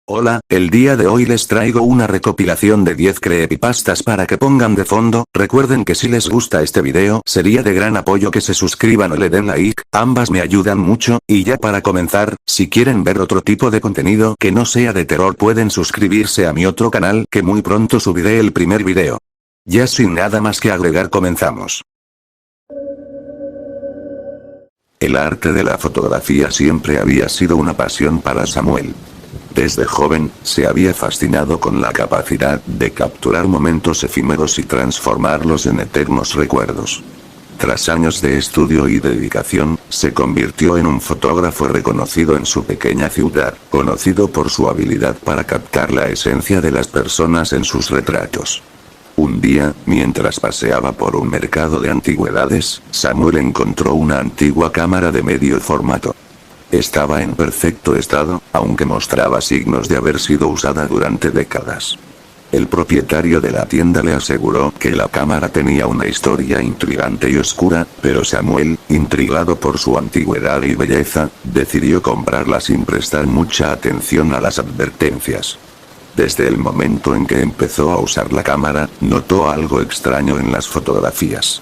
Hola, el día de hoy les traigo una recopilación de 10 creepypastas para que pongan de fondo. Recuerden que si les gusta este video sería de gran apoyo que se suscriban o le den like, ambas me ayudan mucho. Y ya para comenzar, si quieren ver otro tipo de contenido que no sea de terror pueden suscribirse a mi otro canal que muy pronto subiré el primer video. Ya sin nada más que agregar comenzamos. El arte de la fotografía siempre había sido una pasión para Samuel. Desde joven, se había fascinado con la capacidad de capturar momentos efímeros y transformarlos en eternos recuerdos. Tras años de estudio y dedicación, se convirtió en un fotógrafo reconocido en su pequeña ciudad, conocido por su habilidad para captar la esencia de las personas en sus retratos. Un día, mientras paseaba por un mercado de antigüedades, Samuel encontró una antigua cámara de medio formato. Estaba en perfecto estado, aunque mostraba signos de haber sido usada durante décadas. El propietario de la tienda le aseguró que la cámara tenía una historia intrigante y oscura, pero Samuel, intrigado por su antigüedad y belleza, decidió comprarla sin prestar mucha atención a las advertencias. Desde el momento en que empezó a usar la cámara, notó algo extraño en las fotografías.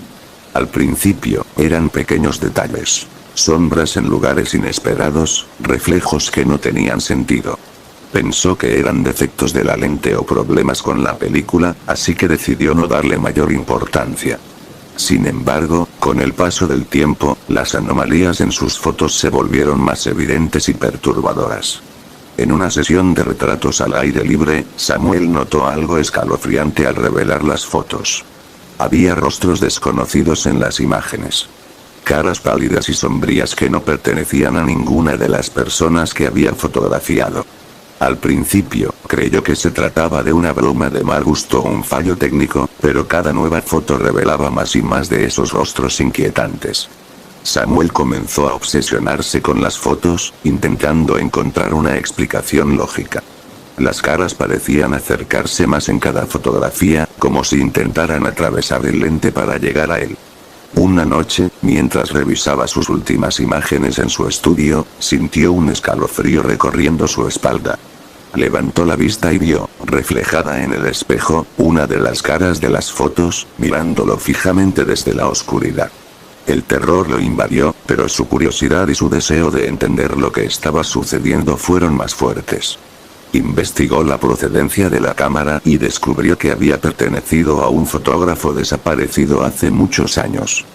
Al principio, eran pequeños detalles. Sombras en lugares inesperados, reflejos que no tenían sentido. Pensó que eran defectos de la lente o problemas con la película, así que decidió no darle mayor importancia. Sin embargo, con el paso del tiempo, las anomalías en sus fotos se volvieron más evidentes y perturbadoras. En una sesión de retratos al aire libre, Samuel notó algo escalofriante al revelar las fotos. Había rostros desconocidos en las imágenes. Caras pálidas y sombrías que no pertenecían a ninguna de las personas que había fotografiado. Al principio, creyó que se trataba de una broma de mal gusto o un fallo técnico, pero cada nueva foto revelaba más y más de esos rostros inquietantes. Samuel comenzó a obsesionarse con las fotos, intentando encontrar una explicación lógica. Las caras parecían acercarse más en cada fotografía, como si intentaran atravesar el lente para llegar a él. Una noche, mientras revisaba sus últimas imágenes en su estudio, sintió un escalofrío recorriendo su espalda. Levantó la vista y vio, reflejada en el espejo, una de las caras de las fotos, mirándolo fijamente desde la oscuridad. El terror lo invadió, pero su curiosidad y su deseo de entender lo que estaba sucediendo fueron más fuertes. Investigó la procedencia de la cámara y descubrió que había pertenecido a un fotógrafo desaparecido hace muchos años.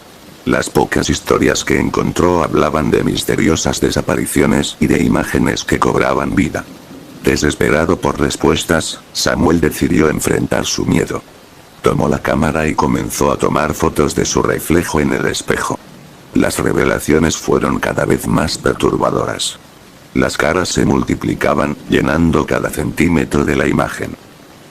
Las pocas historias que encontró hablaban de misteriosas desapariciones y de imágenes que cobraban vida. Desesperado por respuestas, Samuel decidió enfrentar su miedo. Tomó la cámara y comenzó a tomar fotos de su reflejo en el espejo. Las revelaciones fueron cada vez más perturbadoras. Las caras se multiplicaban, llenando cada centímetro de la imagen.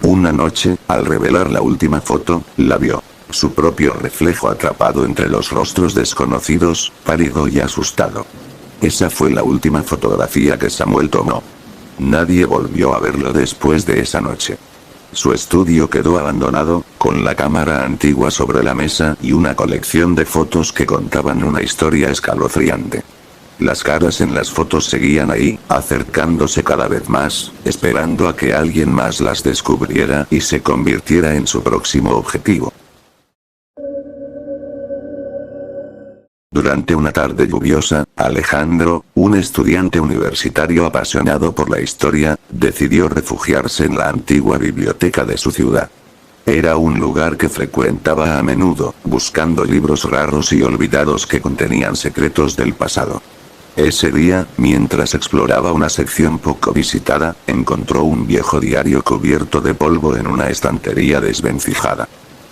Una noche, al revelar la última foto, la vio. Su propio reflejo atrapado entre los rostros desconocidos, pálido y asustado. Esa fue la última fotografía que Samuel tomó. Nadie volvió a verlo después de esa noche. Su estudio quedó abandonado, con la cámara antigua sobre la mesa y una colección de fotos que contaban una historia escalofriante. Las caras en las fotos seguían ahí, acercándose cada vez más, esperando a que alguien más las descubriera y se convirtiera en su próximo objetivo. Durante una tarde lluviosa, Alejandro, un estudiante universitario apasionado por la historia, decidió refugiarse en la antigua biblioteca de su ciudad. Era un lugar que frecuentaba a menudo, buscando libros raros y olvidados que contenían secretos del pasado. Ese día, mientras exploraba una sección poco visitada, encontró un viejo diario cubierto de polvo en una estantería desvencijada.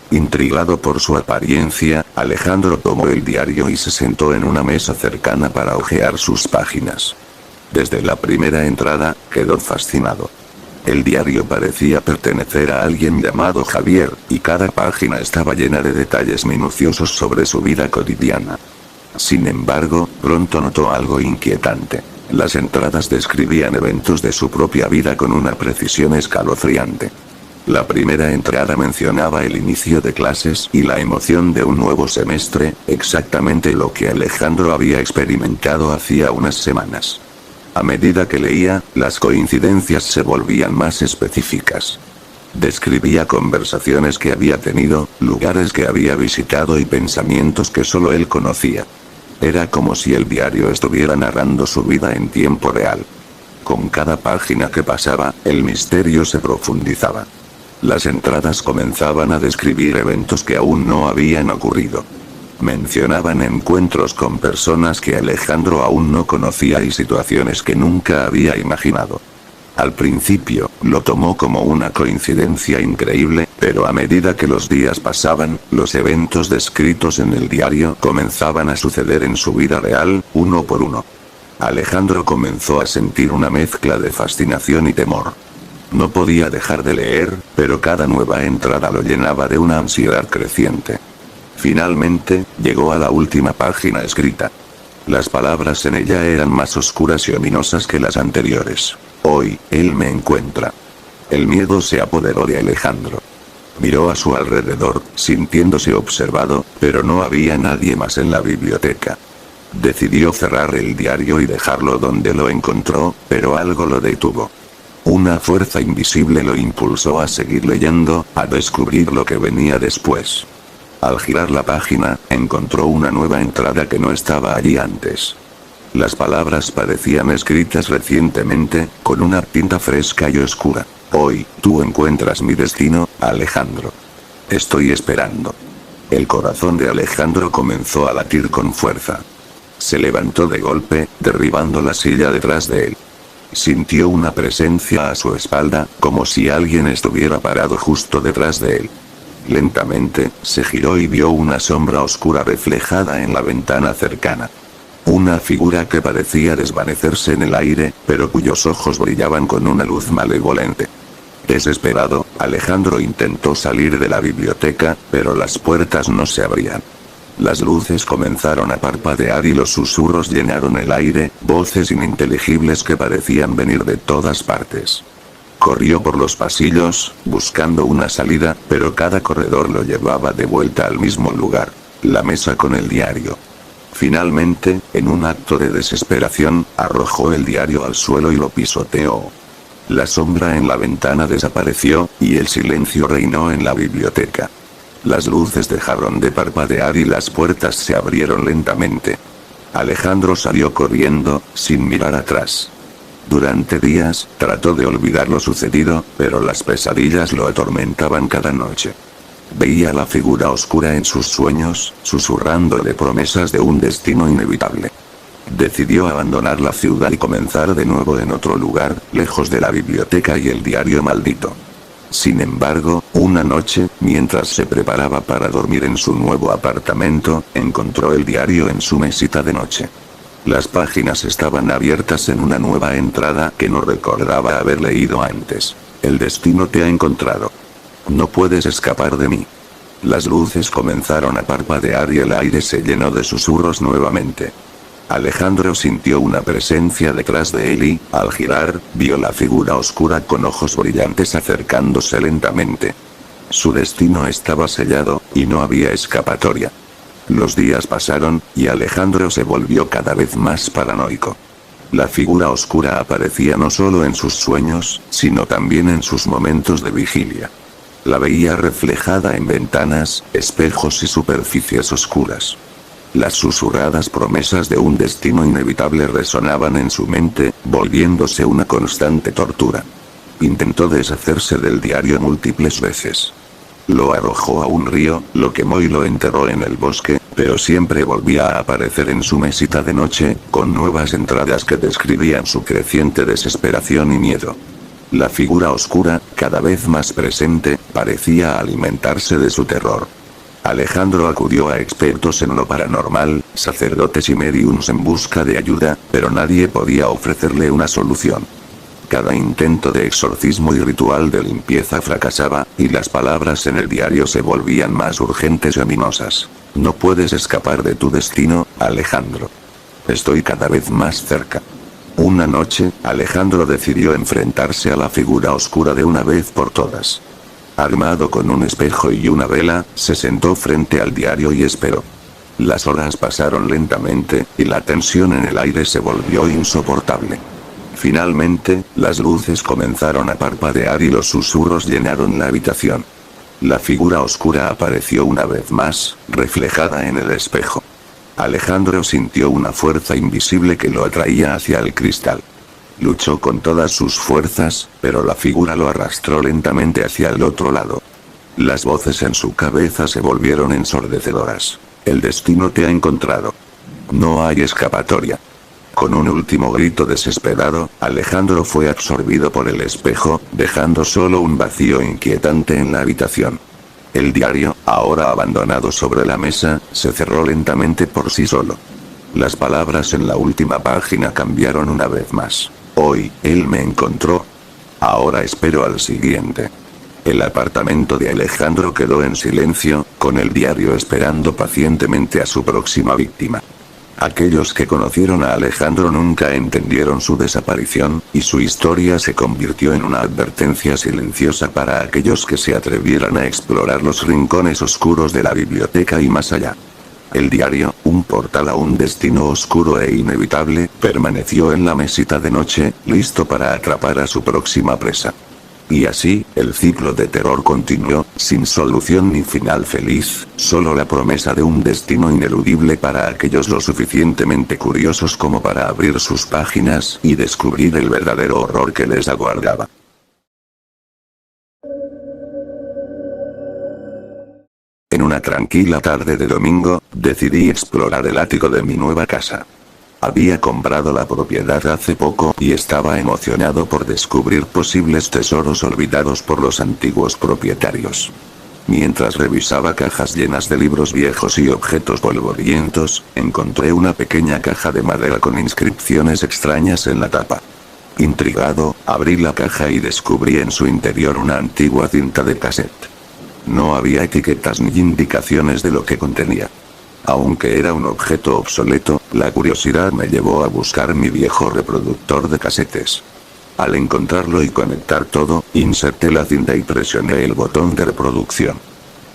Intrigado por su apariencia, Alejandro tomó el diario y se sentó en una mesa cercana para hojear sus páginas. Desde la primera entrada, quedó fascinado. El diario parecía pertenecer a alguien llamado Javier, y cada página estaba llena de detalles minuciosos sobre su vida cotidiana. Sin embargo, pronto notó algo inquietante. Las entradas describían eventos de su propia vida con una precisión escalofriante. La primera entrada mencionaba el inicio de clases y la emoción de un nuevo semestre, exactamente lo que Alejandro había experimentado hacía unas semanas. A medida que leía, las coincidencias se volvían más específicas. Describía conversaciones que había tenido, lugares que había visitado y pensamientos que solo él conocía. Era como si el diario estuviera narrando su vida en tiempo real. Con cada página que pasaba, el misterio se profundizaba. Las entradas comenzaban a describir eventos que aún no habían ocurrido. Mencionaban encuentros con personas que Alejandro aún no conocía y situaciones que nunca había imaginado. Al principio, lo tomó como una coincidencia increíble, pero a medida que los días pasaban, los eventos descritos en el diario comenzaban a suceder en su vida real, uno por uno. Alejandro comenzó a sentir una mezcla de fascinación y temor. No podía dejar de leer, pero cada nueva entrada lo llenaba de una ansiedad creciente. Finalmente, llegó a la última página escrita. Las palabras en ella eran más oscuras y ominosas que las anteriores. Hoy, él me encuentra. El miedo se apoderó de Alejandro. Miró a su alrededor, sintiéndose observado, pero no había nadie más en la biblioteca. Decidió cerrar el diario y dejarlo donde lo encontró, pero algo lo detuvo. Una fuerza invisible lo impulsó a seguir leyendo, a descubrir lo que venía después. Al girar la página, encontró una nueva entrada que no estaba allí antes. Las palabras parecían escritas recientemente, con una tinta fresca y oscura. Hoy, tú encuentras mi destino, Alejandro. Estoy esperando. El corazón de Alejandro comenzó a latir con fuerza. Se levantó de golpe, derribando la silla detrás de él. Sintió una presencia a su espalda, como si alguien estuviera parado justo detrás de él. Lentamente, se giró y vio una sombra oscura reflejada en la ventana cercana. Una figura que parecía desvanecerse en el aire, pero cuyos ojos brillaban con una luz malevolente. Desesperado, Alejandro intentó salir de la biblioteca, pero las puertas no se abrían. Las luces comenzaron a parpadear y los susurros llenaron el aire, voces ininteligibles que parecían venir de todas partes. Corrió por los pasillos, buscando una salida, pero cada corredor lo llevaba de vuelta al mismo lugar, la mesa con el diario. Finalmente, en un acto de desesperación, arrojó el diario al suelo y lo pisoteó. La sombra en la ventana desapareció, y el silencio reinó en la biblioteca. Las luces dejaron de parpadear y las puertas se abrieron lentamente. Alejandro salió corriendo, sin mirar atrás. Durante días, trató de olvidar lo sucedido, pero las pesadillas lo atormentaban cada noche. Veía la figura oscura en sus sueños, susurrándole promesas de un destino inevitable. Decidió abandonar la ciudad y comenzar de nuevo en otro lugar, lejos de la biblioteca y el diario maldito. Sin embargo, una noche, mientras se preparaba para dormir en su nuevo apartamento, encontró el diario en su mesita de noche. Las páginas estaban abiertas en una nueva entrada que no recordaba haber leído antes. El destino te ha encontrado. No puedes escapar de mí. Las luces comenzaron a parpadear y el aire se llenó de susurros nuevamente. Alejandro sintió una presencia detrás de él y, al girar, vio la figura oscura con ojos brillantes acercándose lentamente. Su destino estaba sellado, y no había escapatoria. Los días pasaron, y Alejandro se volvió cada vez más paranoico. La figura oscura aparecía no solo en sus sueños, sino también en sus momentos de vigilia. La veía reflejada en ventanas, espejos y superficies oscuras. Las susurradas promesas de un destino inevitable resonaban en su mente, volviéndose una constante tortura. Intentó deshacerse del diario múltiples veces. Lo arrojó a un río, lo quemó y lo enterró en el bosque, pero siempre volvía a aparecer en su mesita de noche, con nuevas entradas que describían su creciente desesperación y miedo. La figura oscura, cada vez más presente, parecía alimentarse de su terror. Alejandro acudió a expertos en lo paranormal, sacerdotes y médiums en busca de ayuda, pero nadie podía ofrecerle una solución. Cada intento de exorcismo y ritual de limpieza fracasaba, y las palabras en el diario se volvían más urgentes y ominosas. No puedes escapar de tu destino, Alejandro. Estoy cada vez más cerca. Una noche, Alejandro decidió enfrentarse a la figura oscura de una vez por todas. Armado con un espejo y una vela, se sentó frente al diario y esperó. Las horas pasaron lentamente, y la tensión en el aire se volvió insoportable. Finalmente, las luces comenzaron a parpadear y los susurros llenaron la habitación. La figura oscura apareció una vez más, reflejada en el espejo. Alejandro sintió una fuerza invisible que lo atraía hacia el cristal. Luchó con todas sus fuerzas, pero la figura lo arrastró lentamente hacia el otro lado. Las voces en su cabeza se volvieron ensordecedoras. El destino te ha encontrado. No hay escapatoria. Con un último grito desesperado, Alejandro fue absorbido por el espejo, dejando solo un vacío inquietante en la habitación. El diario, ahora abandonado sobre la mesa, se cerró lentamente por sí solo. Las palabras en la última página cambiaron una vez más. Hoy, él me encontró. Ahora espero al siguiente. El apartamento de Alejandro quedó en silencio, con el diario esperando pacientemente a su próxima víctima. Aquellos que conocieron a Alejandro nunca entendieron su desaparición, y su historia se convirtió en una advertencia silenciosa para aquellos que se atrevieran a explorar los rincones oscuros de la biblioteca y más allá. El diario, un portal a un destino oscuro e inevitable, permaneció en la mesita de noche, listo para atrapar a su próxima presa. Y así, el ciclo de terror continuó, sin solución ni final feliz, solo la promesa de un destino ineludible para aquellos lo suficientemente curiosos como para abrir sus páginas y descubrir el verdadero horror que les aguardaba. En una tranquila tarde de domingo, decidí explorar el ático de mi nueva casa. Había comprado la propiedad hace poco y estaba emocionado por descubrir posibles tesoros olvidados por los antiguos propietarios. Mientras revisaba cajas llenas de libros viejos y objetos polvorientos, encontré una pequeña caja de madera con inscripciones extrañas en la tapa. Intrigado, abrí la caja y descubrí en su interior una antigua cinta de cassette. No había etiquetas ni indicaciones de lo que contenía. Aunque era un objeto obsoleto, la curiosidad me llevó a buscar mi viejo reproductor de casetes. Al encontrarlo y conectar todo, inserté la cinta y presioné el botón de reproducción.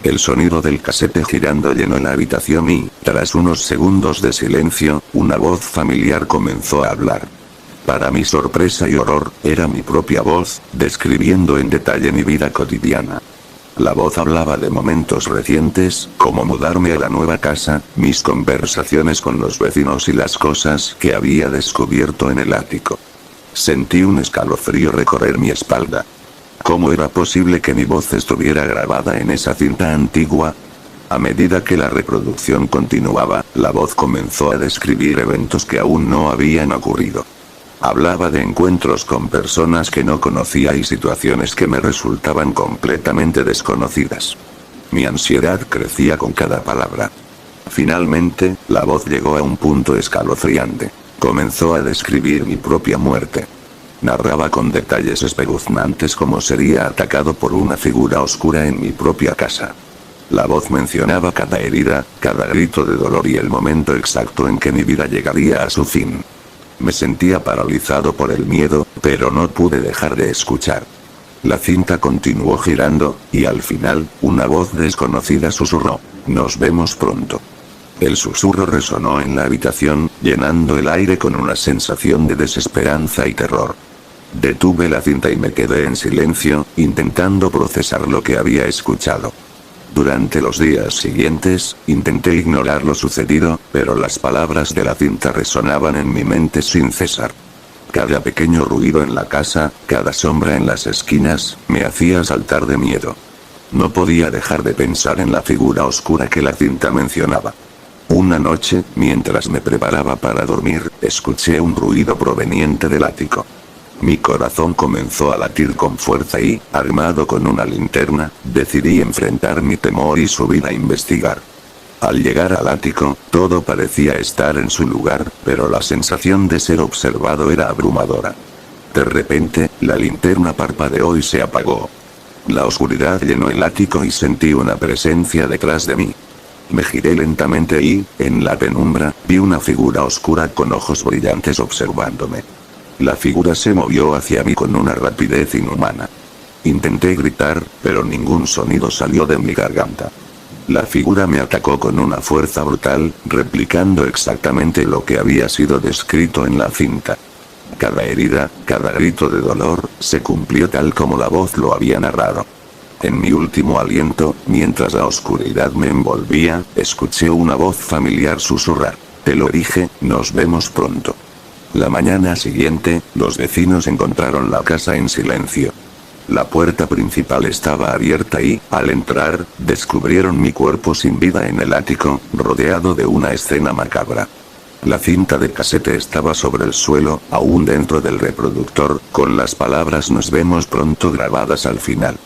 El sonido del casete girando llenó la habitación y, tras unos segundos de silencio, una voz familiar comenzó a hablar. Para mi sorpresa y horror, era mi propia voz, describiendo en detalle mi vida cotidiana. La voz hablaba de momentos recientes, como mudarme a la nueva casa, mis conversaciones con los vecinos y las cosas que había descubierto en el ático. Sentí un escalofrío recorrer mi espalda. ¿Cómo era posible que mi voz estuviera grabada en esa cinta antigua? A medida que la reproducción continuaba, la voz comenzó a describir eventos que aún no habían ocurrido. Hablaba de encuentros con personas que no conocía y situaciones que me resultaban completamente desconocidas. Mi ansiedad crecía con cada palabra. Finalmente, la voz llegó a un punto escalofriante. Comenzó a describir mi propia muerte. Narraba con detalles espeluznantes cómo sería atacado por una figura oscura en mi propia casa. La voz mencionaba cada herida, cada grito de dolor y el momento exacto en que mi vida llegaría a su fin. Me sentía paralizado por el miedo, pero no pude dejar de escuchar. La cinta continuó girando, y al final, una voz desconocida susurró: «Nos vemos pronto». El susurro resonó en la habitación, llenando el aire con una sensación de desesperanza y terror. Detuve la cinta y me quedé en silencio, intentando procesar lo que había escuchado. Durante los días siguientes, intenté ignorar lo sucedido, pero las palabras de la cinta resonaban en mi mente sin cesar. Cada pequeño ruido en la casa, cada sombra en las esquinas, me hacía saltar de miedo. No podía dejar de pensar en la figura oscura que la cinta mencionaba. Una noche, mientras me preparaba para dormir, escuché un ruido proveniente del ático. Mi corazón comenzó a latir con fuerza y, armado con una linterna, decidí enfrentar mi temor y subir a investigar. Al llegar al ático, todo parecía estar en su lugar, pero la sensación de ser observado era abrumadora. De repente, la linterna parpadeó y se apagó. La oscuridad llenó el ático y sentí una presencia detrás de mí. Me giré lentamente y, en la penumbra, vi una figura oscura con ojos brillantes observándome. La figura se movió hacia mí con una rapidez inhumana. Intenté gritar, pero ningún sonido salió de mi garganta. La figura me atacó con una fuerza brutal, replicando exactamente lo que había sido descrito en la cinta. Cada herida, cada grito de dolor, se cumplió tal como la voz lo había narrado. En mi último aliento, mientras la oscuridad me envolvía, escuché una voz familiar susurrar: "Te lo dije, nos vemos pronto". La mañana siguiente, los vecinos encontraron la casa en silencio. La puerta principal estaba abierta y, al entrar, descubrieron mi cuerpo sin vida en el ático, rodeado de una escena macabra. La cinta de casete estaba sobre el suelo, aún dentro del reproductor, con las palabras "nos vemos pronto" grabadas al final.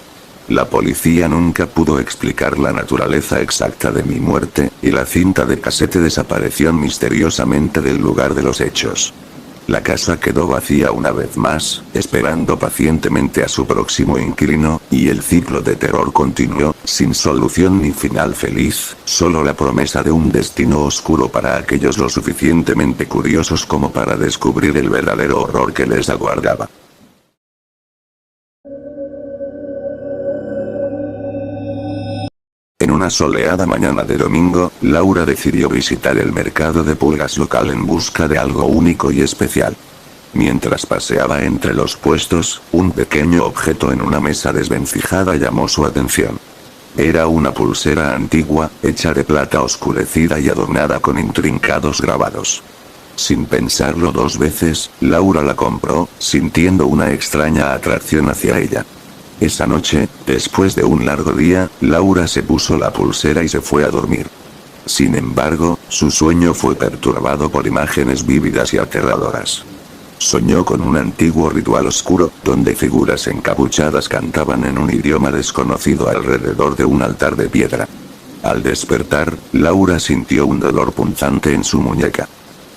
La policía nunca pudo explicar la naturaleza exacta de mi muerte, y la cinta de casete desapareció misteriosamente del lugar de los hechos. La casa quedó vacía una vez más, esperando pacientemente a su próximo inquilino, y el ciclo de terror continuó, sin solución ni final feliz, solo la promesa de un destino oscuro para aquellos lo suficientemente curiosos como para descubrir el verdadero horror que les aguardaba. En una soleada mañana de domingo, Laura decidió visitar el mercado de pulgas local en busca de algo único y especial. Mientras paseaba entre los puestos, un pequeño objeto en una mesa desvencijada llamó su atención. Era una pulsera antigua, hecha de plata oscurecida y adornada con intrincados grabados. Sin pensarlo dos veces, Laura la compró, sintiendo una extraña atracción hacia ella. Esa noche, después de un largo día, Laura se puso la pulsera y se fue a dormir. Sin embargo, su sueño fue perturbado por imágenes vívidas y aterradoras. Soñó con un antiguo ritual oscuro, donde figuras encapuchadas cantaban en un idioma desconocido alrededor de un altar de piedra. Al despertar, Laura sintió un dolor punzante en su muñeca.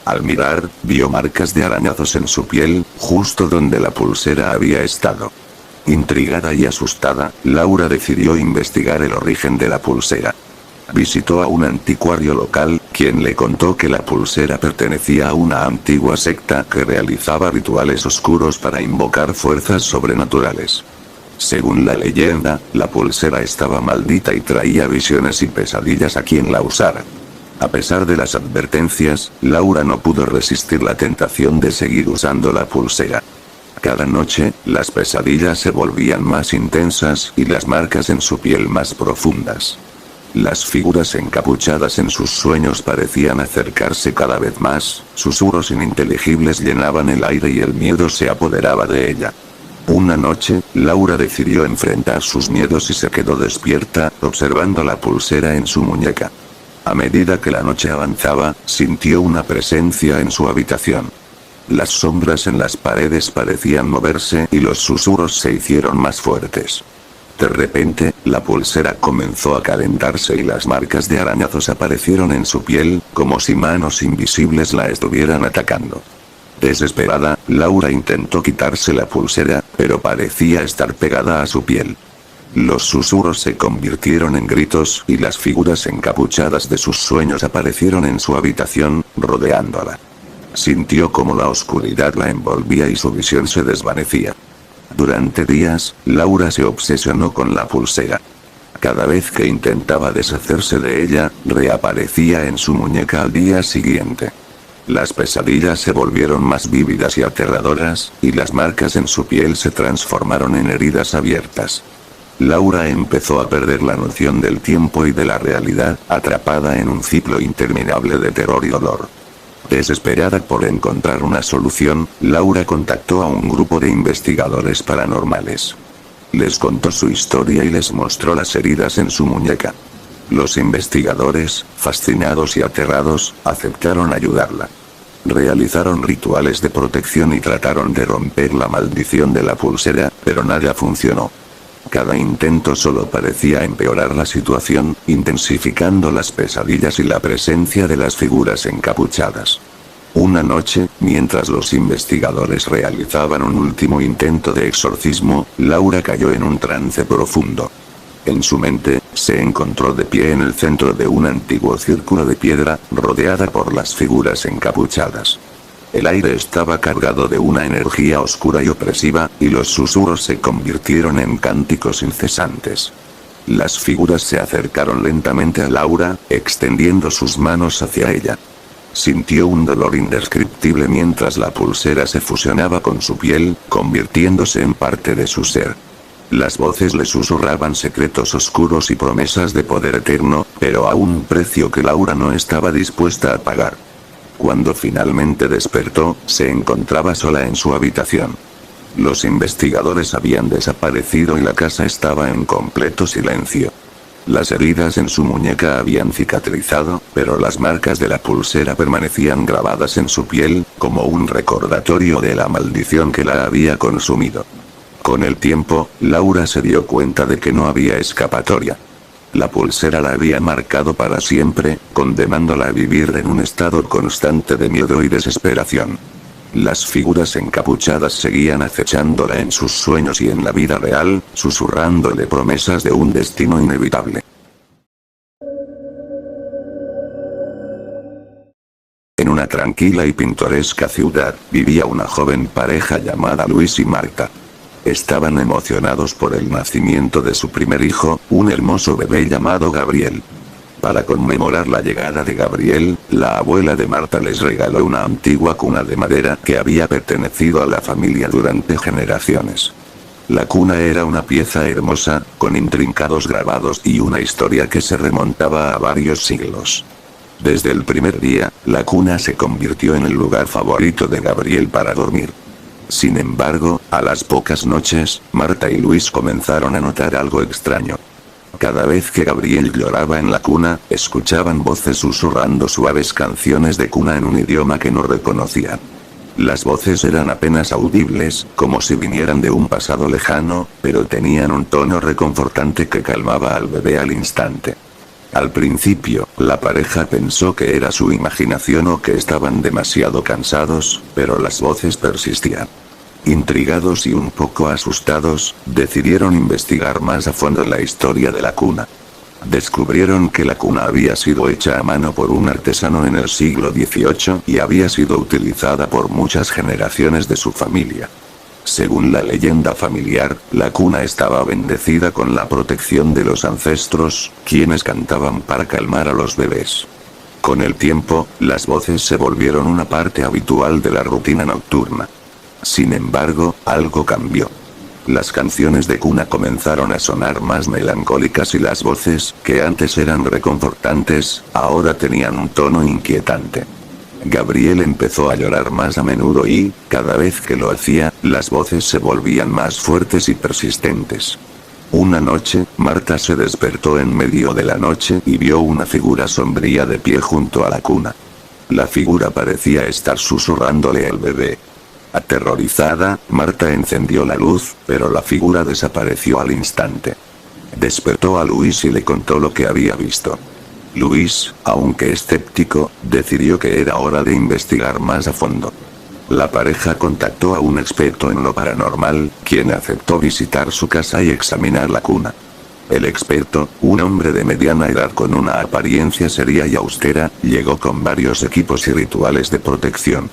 Al mirar, vio marcas de arañazos en su piel, justo donde la pulsera había estado. Intrigada y asustada, Laura decidió investigar el origen de la pulsera. Visitó a un anticuario local, quien le contó que la pulsera pertenecía a una antigua secta que realizaba rituales oscuros para invocar fuerzas sobrenaturales. Según la leyenda, la pulsera estaba maldita y traía visiones y pesadillas a quien la usara. A pesar de las advertencias, Laura no pudo resistir la tentación de seguir usando la pulsera. Cada noche, las pesadillas se volvían más intensas y las marcas en su piel más profundas. Las figuras encapuchadas en sus sueños parecían acercarse cada vez más, susurros ininteligibles llenaban el aire y el miedo se apoderaba de ella. Una noche, Laura decidió enfrentar sus miedos y se quedó despierta, observando la pulsera en su muñeca. A medida que la noche avanzaba, sintió una presencia en su habitación. Las sombras en las paredes parecían moverse y los susurros se hicieron más fuertes. De repente, la pulsera comenzó a calentarse y las marcas de arañazos aparecieron en su piel, como si manos invisibles la estuvieran atacando. Desesperada, Laura intentó quitarse la pulsera, pero parecía estar pegada a su piel. Los susurros se convirtieron en gritos y las figuras encapuchadas de sus sueños aparecieron en su habitación, rodeándola. Sintió como la oscuridad la envolvía y su visión se desvanecía. Durante días, Laura se obsesionó con la pulsera. Cada vez que intentaba deshacerse de ella, reaparecía en su muñeca al día siguiente. Las pesadillas se volvieron más vívidas y aterradoras, y las marcas en su piel se transformaron en heridas abiertas. Laura empezó a perder la noción del tiempo y de la realidad, atrapada en un ciclo interminable de terror y dolor. Desesperada por encontrar una solución, Laura contactó a un grupo de investigadores paranormales. Les contó su historia y les mostró las heridas en su muñeca. Los investigadores, fascinados y aterrados, aceptaron ayudarla. Realizaron rituales de protección y trataron de romper la maldición de la pulsera, pero nada funcionó. Cada intento solo parecía empeorar la situación, intensificando las pesadillas y la presencia de las figuras encapuchadas. Una noche, mientras los investigadores realizaban un último intento de exorcismo, Laura cayó en un trance profundo. En su mente, se encontró de pie en el centro de un antiguo círculo de piedra, rodeada por las figuras encapuchadas. El aire estaba cargado de una energía oscura y opresiva, y los susurros se convirtieron en cánticos incesantes. Las figuras se acercaron lentamente a Laura, extendiendo sus manos hacia ella. Sintió un dolor indescriptible mientras la pulsera se fusionaba con su piel, convirtiéndose en parte de su ser. Las voces le susurraban secretos oscuros y promesas de poder eterno, pero a un precio que Laura no estaba dispuesta a pagar. Cuando finalmente despertó, se encontraba sola en su habitación. Los investigadores habían desaparecido y la casa estaba en completo silencio. Las heridas en su muñeca habían cicatrizado, pero las marcas de la pulsera permanecían grabadas en su piel, como un recordatorio de la maldición que la había consumido. Con el tiempo, Laura se dio cuenta de que no había escapatoria. La pulsera la había marcado para siempre, condenándola a vivir en un estado constante de miedo y desesperación. Las figuras encapuchadas seguían acechándola en sus sueños y en la vida real, susurrándole promesas de un destino inevitable. En una tranquila y pintoresca ciudad, vivía una joven pareja llamada Luis y Marta. Estaban emocionados por el nacimiento de su primer hijo, un hermoso bebé llamado Gabriel. Para conmemorar la llegada de Gabriel, la abuela de Marta les regaló una antigua cuna de madera que había pertenecido a la familia durante generaciones. La cuna era una pieza hermosa, con intrincados grabados y una historia que se remontaba a varios siglos. Desde el primer día, la cuna se convirtió en el lugar favorito de Gabriel para dormir. Sin embargo, a las pocas noches, Marta y Luis comenzaron a notar algo extraño. Cada vez que Gabriel lloraba en la cuna, escuchaban voces susurrando suaves canciones de cuna en un idioma que no reconocían. Las voces eran apenas audibles, como si vinieran de un pasado lejano, pero tenían un tono reconfortante que calmaba al bebé al instante. Al principio, la pareja pensó que era su imaginación o que estaban demasiado cansados, pero las voces persistían. Intrigados y un poco asustados, decidieron investigar más a fondo la historia de la cuna. Descubrieron que la cuna había sido hecha a mano por un artesano en el siglo XVIII y había sido utilizada por muchas generaciones de su familia. Según la leyenda familiar, la cuna estaba bendecida con la protección de los ancestros, quienes cantaban para calmar a los bebés. Con el tiempo, las voces se volvieron una parte habitual de la rutina nocturna. Sin embargo, algo cambió. Las canciones de cuna comenzaron a sonar más melancólicas y las voces, que antes eran reconfortantes, ahora tenían un tono inquietante. Gabriel empezó a llorar más a menudo y, cada vez que lo hacía, las voces se volvían más fuertes y persistentes. Una noche, Marta se despertó en medio de la noche y vio una figura sombría de pie junto a la cuna. La figura parecía estar susurrándole al bebé. Aterrorizada, Marta encendió la luz, pero la figura desapareció al instante. Despertó a Luis y le contó lo que había visto. Luis, aunque escéptico, decidió que era hora de investigar más a fondo. La pareja contactó a un experto en lo paranormal, quien aceptó visitar su casa y examinar la cuna. El experto, un hombre de mediana edad con una apariencia seria y austera, llegó con varios equipos y rituales de protección.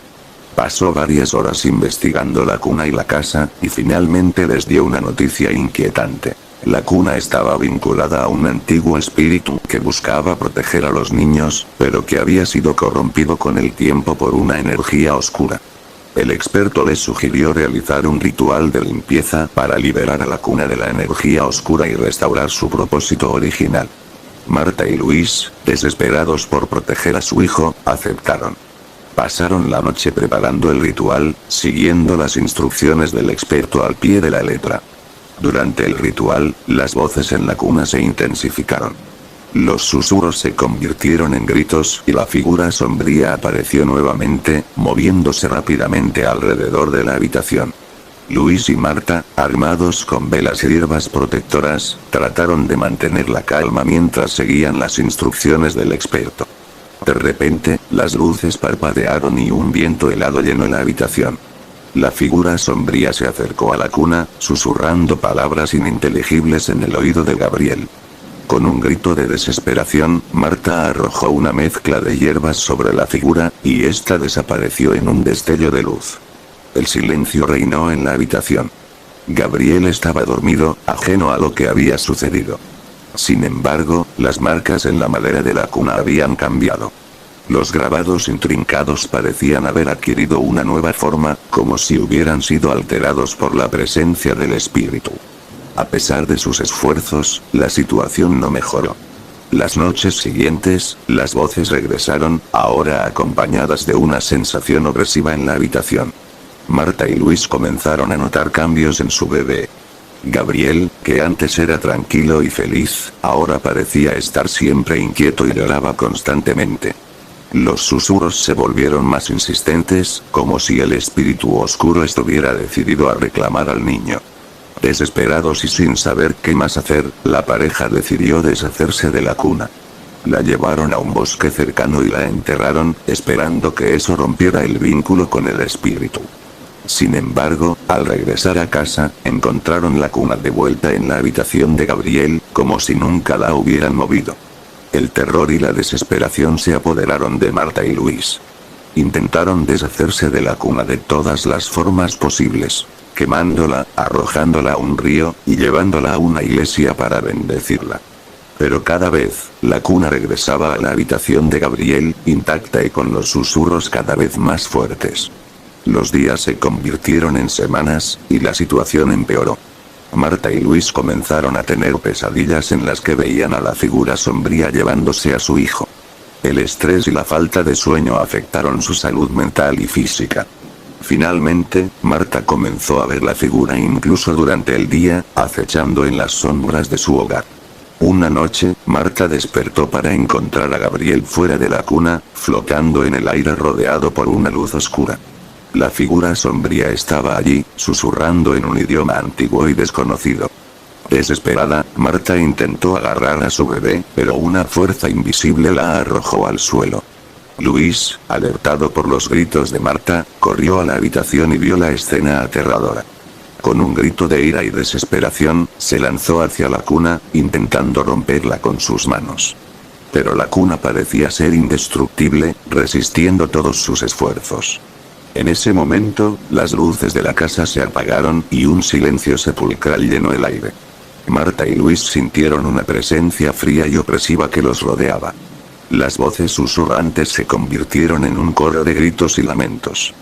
Pasó varias horas investigando la cuna y la casa, y finalmente les dio una noticia inquietante. La cuna estaba vinculada a un antiguo espíritu que buscaba proteger a los niños, pero que había sido corrompido con el tiempo por una energía oscura. El experto les sugirió realizar un ritual de limpieza para liberar a la cuna de la energía oscura y restaurar su propósito original. Marta y Luis, desesperados por proteger a su hijo, aceptaron. Pasaron la noche preparando el ritual, siguiendo las instrucciones del experto al pie de la letra. Durante el ritual, las voces en la cuna se intensificaron. Los susurros se convirtieron en gritos y la figura sombría apareció nuevamente, moviéndose rápidamente alrededor de la habitación. Luis y Marta, armados con velas y hierbas protectoras, trataron de mantener la calma mientras seguían las instrucciones del experto. De repente, las luces parpadearon y un viento helado llenó la habitación. La figura sombría se acercó a la cuna, susurrando palabras ininteligibles en el oído de Gabriel. Con un grito de desesperación, Marta arrojó una mezcla de hierbas sobre la figura, y ésta desapareció en un destello de luz. El silencio reinó en la habitación. Gabriel estaba dormido, ajeno a lo que había sucedido. Sin embargo, las marcas en la madera de la cuna habían cambiado. Los grabados intrincados parecían haber adquirido una nueva forma, como si hubieran sido alterados por la presencia del espíritu. A pesar de sus esfuerzos, la situación no mejoró. Las noches siguientes, las voces regresaron, ahora acompañadas de una sensación opresiva en la habitación. Marta y Luis comenzaron a notar cambios en su bebé. Gabriel, que antes era tranquilo y feliz, ahora parecía estar siempre inquieto y lloraba constantemente. Los susurros se volvieron más insistentes, como si el espíritu oscuro estuviera decidido a reclamar al niño. Desesperados y sin saber qué más hacer, la pareja decidió deshacerse de la cuna. La llevaron a un bosque cercano y la enterraron, esperando que eso rompiera el vínculo con el espíritu. Sin embargo, al regresar a casa, encontraron la cuna de vuelta en la habitación de Gabriel, como si nunca la hubieran movido. El terror y la desesperación se apoderaron de Marta y Luis. Intentaron deshacerse de la cuna de todas las formas posibles, quemándola, arrojándola a un río, y llevándola a una iglesia para bendecirla. Pero cada vez, la cuna regresaba a la habitación de Gabriel, intacta y con los susurros cada vez más fuertes. Los días se convirtieron en semanas, y la situación empeoró. Marta y Luis comenzaron a tener pesadillas en las que veían a la figura sombría llevándose a su hijo. El estrés y la falta de sueño afectaron su salud mental y física. Finalmente, Marta comenzó a ver la figura incluso durante el día, acechando en las sombras de su hogar. Una noche, Marta despertó para encontrar a Gabriel fuera de la cuna, flotando en el aire rodeado por una luz oscura. La figura sombría estaba allí, susurrando en un idioma antiguo y desconocido. Desesperada, Marta intentó agarrar a su bebé, pero una fuerza invisible la arrojó al suelo. Luis, alertado por los gritos de Marta, corrió a la habitación y vio la escena aterradora. Con un grito de ira y desesperación, se lanzó hacia la cuna, intentando romperla con sus manos. Pero la cuna parecía ser indestructible, resistiendo todos sus esfuerzos. En ese momento, las luces de la casa se apagaron y un silencio sepulcral llenó el aire. Marta y Luis sintieron una presencia fría y opresiva que los rodeaba. Las voces susurrantes se convirtieron en un coro de gritos y lamentos.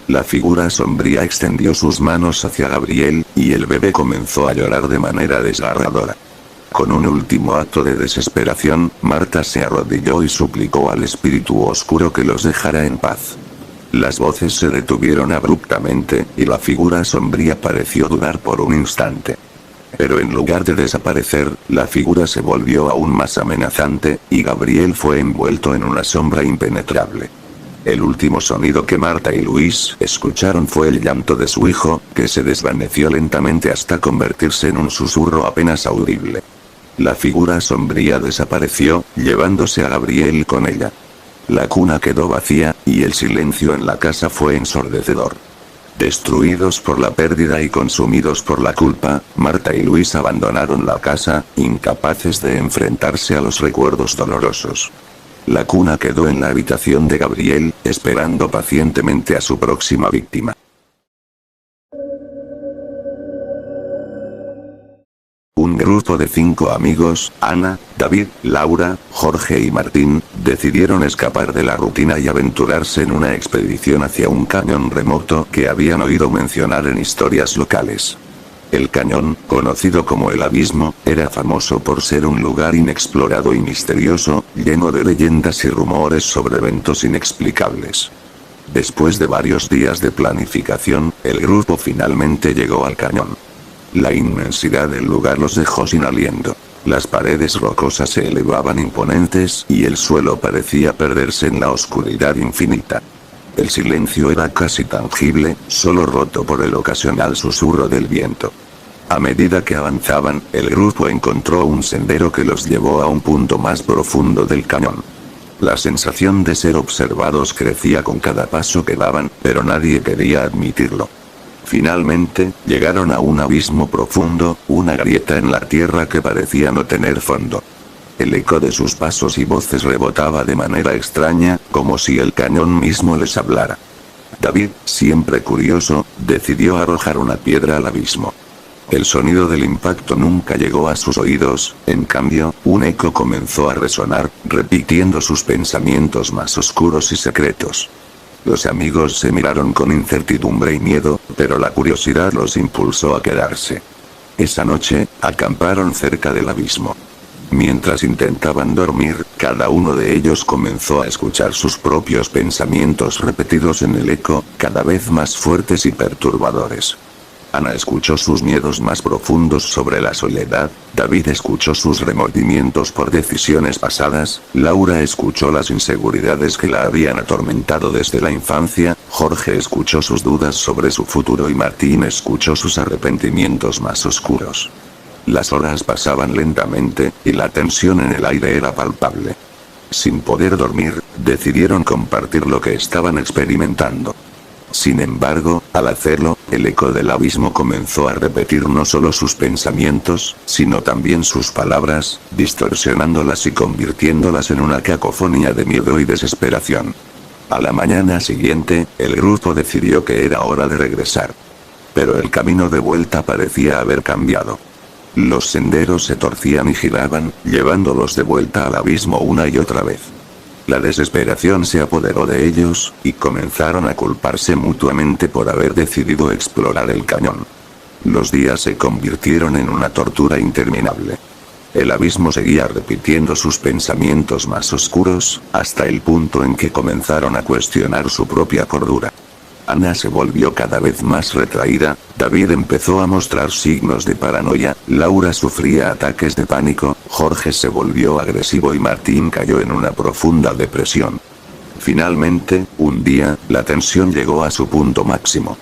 La figura sombría extendió sus manos hacia Gabriel, y el bebé comenzó a llorar de manera desgarradora. Con un último acto de desesperación, Marta se arrodilló y suplicó al espíritu oscuro que los dejara en paz. Las voces se detuvieron abruptamente, y la figura sombría pareció durar por un instante. Pero en lugar de desaparecer, la figura se volvió aún más amenazante, y Gabriel fue envuelto en una sombra impenetrable. El último sonido que Marta y Luis escucharon fue el llanto de su hijo, que se desvaneció lentamente hasta convertirse en un susurro apenas audible. La figura sombría desapareció, llevándose a Gabriel con ella. La cuna quedó vacía, y el silencio en la casa fue ensordecedor. Destruidos por la pérdida y consumidos por la culpa, Marta y Luis abandonaron la casa, incapaces de enfrentarse a los recuerdos dolorosos. La cuna quedó en la habitación de Gabriel, esperando pacientemente a su próxima víctima. Un grupo de 5 amigos, Ana, David, Laura, Jorge y Martín, decidieron escapar de la rutina y aventurarse en una expedición hacia un cañón remoto que habían oído mencionar en historias locales. El cañón, conocido como el Abismo, era famoso por ser un lugar inexplorado y misterioso, lleno de leyendas y rumores sobre eventos inexplicables. Después de varios días de planificación, el grupo finalmente llegó al cañón. La inmensidad del lugar los dejó sin aliento. Las paredes rocosas se elevaban imponentes, y el suelo parecía perderse en la oscuridad infinita. El silencio era casi tangible, solo roto por el ocasional susurro del viento. A medida que avanzaban, el grupo encontró un sendero que los llevó a un punto más profundo del cañón. La sensación de ser observados crecía con cada paso que daban, pero nadie quería admitirlo. Finalmente, llegaron a un abismo profundo, una grieta en la tierra que parecía no tener fondo. El eco de sus pasos y voces rebotaba de manera extraña, como si el cañón mismo les hablara. David, siempre curioso, decidió arrojar una piedra al abismo. El sonido del impacto nunca llegó a sus oídos, en cambio, un eco comenzó a resonar, repitiendo sus pensamientos más oscuros y secretos. Los amigos se miraron con incertidumbre y miedo, pero la curiosidad los impulsó a quedarse. Esa noche, acamparon cerca del abismo. Mientras intentaban dormir, cada uno de ellos comenzó a escuchar sus propios pensamientos repetidos en el eco, cada vez más fuertes y perturbadores. Ana escuchó sus miedos más profundos sobre la soledad, David escuchó sus remordimientos por decisiones pasadas, Laura escuchó las inseguridades que la habían atormentado desde la infancia, Jorge escuchó sus dudas sobre su futuro y Martín escuchó sus arrepentimientos más oscuros. Las horas pasaban lentamente, y la tensión en el aire era palpable. Sin poder dormir, decidieron compartir lo que estaban experimentando. Sin embargo, al hacerlo, el eco del abismo comenzó a repetir no solo sus pensamientos, sino también sus palabras, distorsionándolas y convirtiéndolas en una cacofonía de miedo y desesperación. A la mañana siguiente, el grupo decidió que era hora de regresar. Pero el camino de vuelta parecía haber cambiado. Los senderos se torcían y giraban, llevándolos de vuelta al abismo una y otra vez. La desesperación se apoderó de ellos, y comenzaron a culparse mutuamente por haber decidido explorar el cañón. Los días se convirtieron en una tortura interminable. El abismo seguía repitiendo sus pensamientos más oscuros, hasta el punto en que comenzaron a cuestionar su propia cordura. Ana se volvió cada vez más retraída, David empezó a mostrar signos de paranoia, Laura sufría ataques de pánico, Jorge se volvió agresivo y Martín cayó en una profunda depresión. Finalmente, un día, la tensión llegó a su punto máximo.